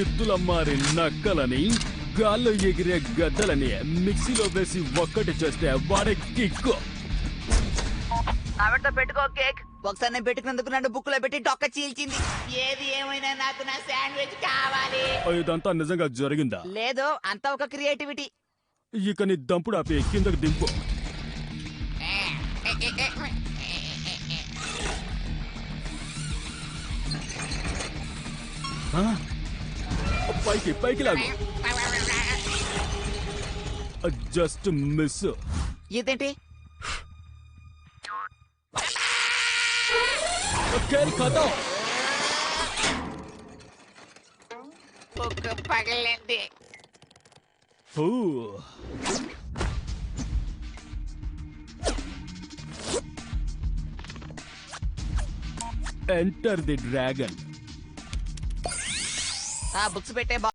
ఎద్దుల మారి నక్కలని గాల్లో ఎగిరే గద్దలని మిక్సీలో వేసి ఒక్కటి చేస్తే వాడే కిక్కు. ఆవిడతో పెట్టుకో కేక్. ఒకసారి నేను పెట్టుకున్నందుకు నన్ను బుక్ లో పెట్టి డొక్క చీల్చింది. ఏది ఏమైనా నాకు నా శాండ్విచ్ కావాలి. ఇదంతా నిజంగా జరిగిందా? లేదు, అంతా ఒక క్రియేటివిటీ. ఇక నీ దంపుడు ఆపి కిందకి దింపు. ఆ? పైకి పైకి లాగు. Just miss. ఇదేంటి? खेल खत्म. బుక్ పగిలింది. Enter the dragon. ఆ బుక్స్ పెట్టే